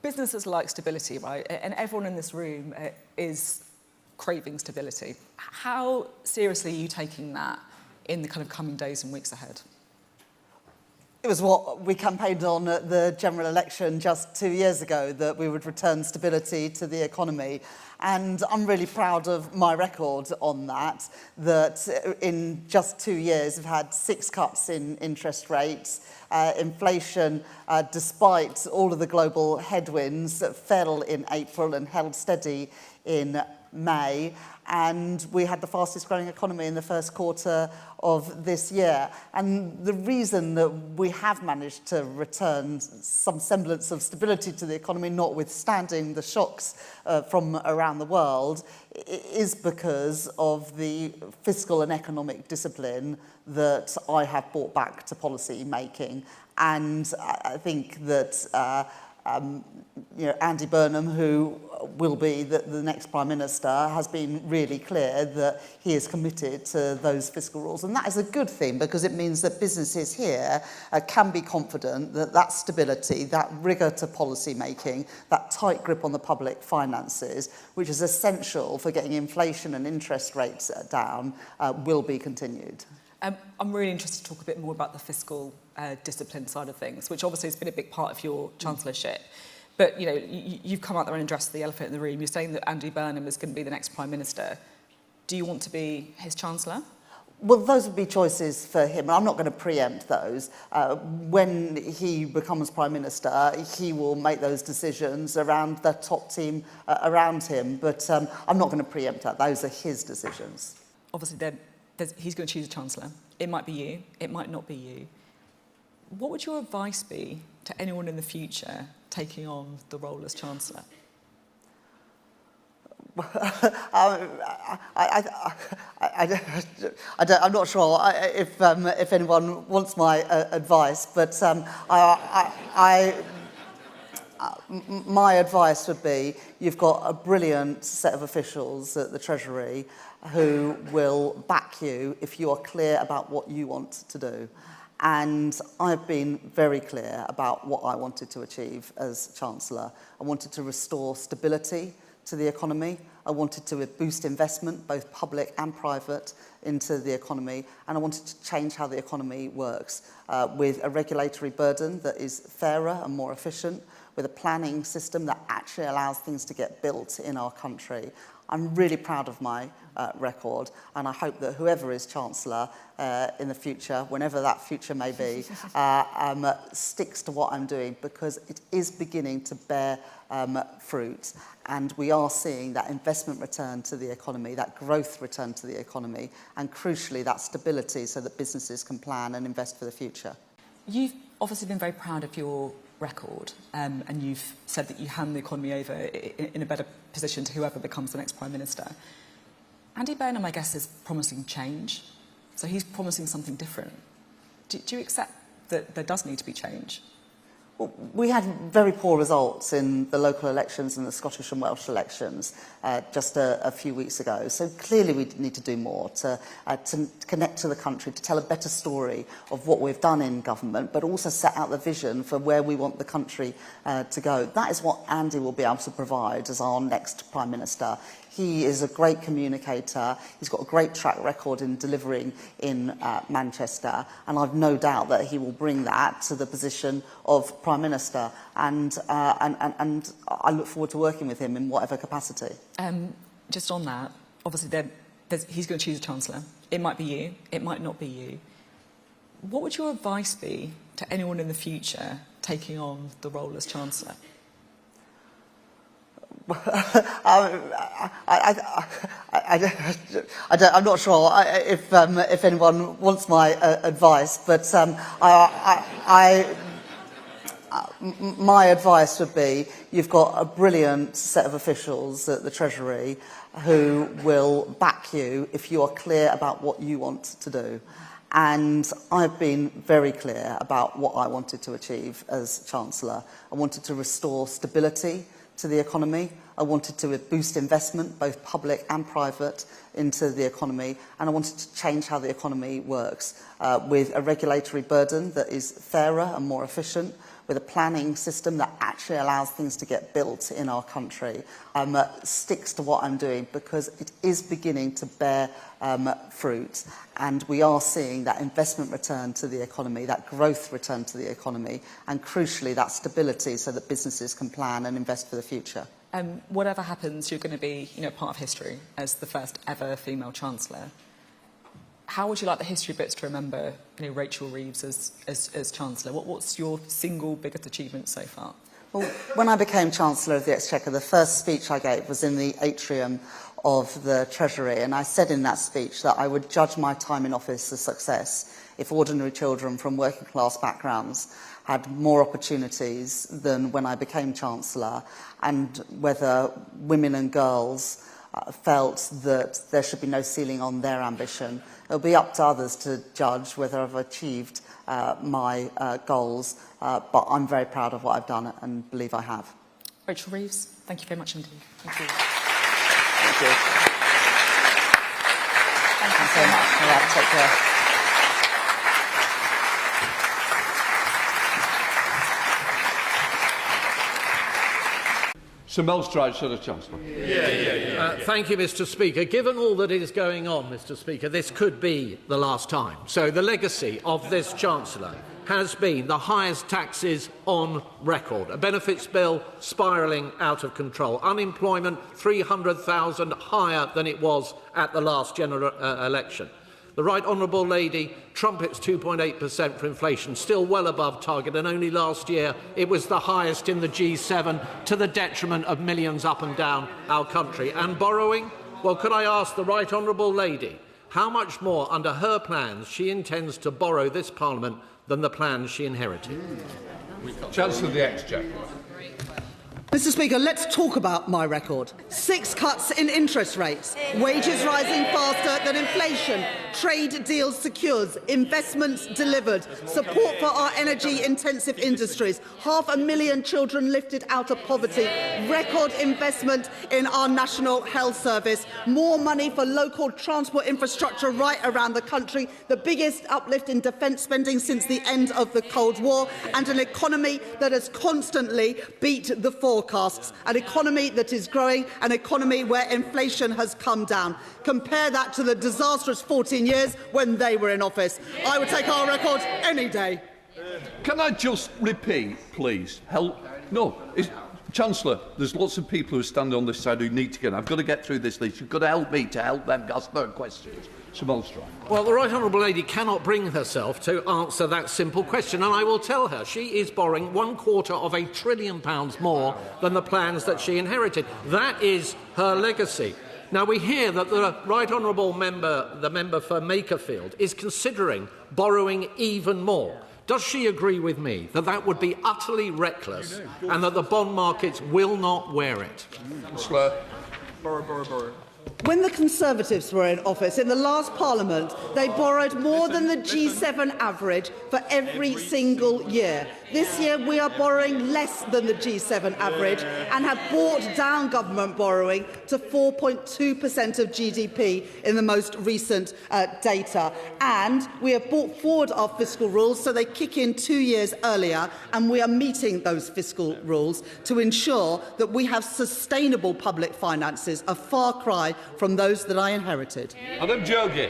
businesses like stability, right? And everyone in this room is craving stability. How seriously are you taking that in the kind of coming days and weeks ahead? It was what we campaigned on at the general election just 2 years ago, that we would return stability to the economy. And I'm really proud of my record on that in just 2 years we've had 6 cuts in interest rates. Inflation, despite all of the global headwinds, fell in April and held steady in May, and we had the fastest growing economy in the first quarter of this year. And the reason that we have managed to return some semblance of stability to the economy, notwithstanding the shocks from around the world, is because of the fiscal and economic discipline that I have brought back to policy making. And I think that Andy Burnham, who will be the next Prime Minister, has been really clear that he is committed to those fiscal rules. And that is a good thing, because it means that businesses here can be confident that that stability, that rigour to policy making, that tight grip on the public finances, which is essential for getting inflation and interest rates down, will be continued. I'm really interested to talk a bit more about the fiscal discipline side of things, which obviously has been a big part of your chancellorship. But, you've come out there and addressed the elephant in the room. You're saying that Andy Burnham is going to be the next Prime Minister. Do you want to be his Chancellor? Well, those would be choices for him, and I'm not going to preempt those. When he becomes Prime Minister, he will make those decisions around the top team around him, but I'm not going to preempt that. Those are his decisions. Obviously, he's going to choose a Chancellor. It might be you, it might not be you. What would your advice be to anyone in the future taking on the role as Chancellor? I'm not sure if anyone wants my advice, but my advice would be, you've got a brilliant set of officials at the Treasury who will back you if you are clear about what you want to do. And I've been very clear about what I wanted to achieve as Chancellor. I wanted to restore stability to the economy. I wanted to boost investment, both public and private, into the economy. And I wanted to change how the economy works with a regulatory burden that is fairer and more efficient, with a planning system that actually allows things to get built in our country. I'm really proud of my record, and I hope that whoever is Chancellor in the future, whenever that future may be, sticks to what I'm doing, because it is beginning to bear fruit, and we are seeing that investment return to the economy, that growth return to the economy, and crucially that stability so that businesses can plan and invest for the future. You've obviously been very proud of your record, and you've said that you hand the economy over in a better position to whoever becomes the next Prime Minister. Andy Burnham, I guess, is promising change, so he's promising something different. Do you accept that there does need to be change? Well, we had very poor results in the local elections and the Scottish and Welsh elections just a few weeks ago. So clearly we need to do more to connect to the country, to tell a better story of what we've done in government, but also set out the vision for where we want the country to go. That is what Andy will be able to provide as our next Prime Minister. He is a great communicator. He's got a great track record in delivering in Manchester, and I've no doubt that he will bring that to the position of Prime Minister. And I look forward to working with him in whatever capacity. Just on that, obviously he's going to choose a Chancellor. It might be you, it might not be you. What would your advice be to anyone in the future taking on the role as Chancellor? I'm not sure if anyone wants my advice, but my advice would be, you've got a brilliant set of officials at the Treasury who will back you if you are clear about what you want to do. And I've been very clear about what I wanted to achieve as Chancellor. I wanted to restore stability to the economy. I wanted to boost investment, both public and private, into the economy, and I wanted to change how the economy works with a regulatory burden that is fairer and more efficient, with a planning system that actually allows things to get built in our country, sticks to what I'm doing, because it is beginning to bear fruit, and we are seeing that investment return to the economy, that growth return to the economy, and crucially that stability so that businesses can plan and invest for the future. Whatever happens, you're going to be, part of history as the first ever female Chancellor. How would you like the history bits to remember, Rachel Reeves as Chancellor? What's your single biggest achievement so far? Well, when I became Chancellor of the Exchequer, the first speech I gave was in the atrium of the Treasury, and I said in that speech that I would judge my time in office a success if ordinary children from working class backgrounds had more opportunities than when I became Chancellor, and whether women and girls felt that there should be no ceiling on their ambition. It'll be up to others to judge whether I've achieved my goals, but I'm very proud of what I've done and believe I have. Rachel Reeves, thank you very much indeed. Thank you. Thank you. Thank you so much. Yeah, take care. Sir Melstride, Sir Chancellor. Thank you, Mr. Speaker. Given all that is going on, Mr. Speaker, this could be the last time. So the legacy of this Chancellor has been the highest taxes on record, a benefits bill spiralling out of control, unemployment 300,000 higher than it was at the last general election. The Right Honourable Lady trumpets 2.8% for inflation, still well above target, and only last year it was the highest in the G7, to the detriment of millions up and down our country. And borrowing? Well, could I ask the Right Honourable Lady how much more, under her plans, she intends to borrow this Parliament than the plans she inherited? Chancellor of the Exchequer. Mr. Speaker, let's talk about my record. 6 cuts in interest rates, wages rising faster than inflation, trade deals secured, investments delivered, support for our energy-intensive industries, 500,000 children lifted out of poverty, record investment in our National Health Service, more money for local transport infrastructure right around the country, the biggest uplift in defence spending since the end of the Cold War, and an economy that has constantly beat the forecasts, an economy that is growing, an economy where inflation has come down. Compare that to the disastrous 14 years when they were in office. I would take our record any day. Can I just repeat, please? Chancellor, there's lots of people who stand on this side who need to get. I've got to get through this list. You've got to help me to help them ask their questions. Sir Molstride. Well, the Right Honourable Lady cannot bring herself to answer that simple question, and I will tell her she is borrowing £250 billion more than the plans that she inherited. That is her legacy. Now, we hear that the Right Honourable member, the member for Makerfield, is considering borrowing even more. Does she agree with me that that would be utterly reckless and that the bond markets will not wear it? When the Conservatives were in office in the last Parliament, they borrowed more than the G7 average for every single year. This year we are borrowing less than the G7 average and have brought down government borrowing to 4.2% of GDP in the most recent data. And we have brought forward our fiscal rules so they kick in 2 years earlier, and we are meeting those fiscal rules to ensure that we have sustainable public finances, a far cry from those that I inherited. Madam Jogi.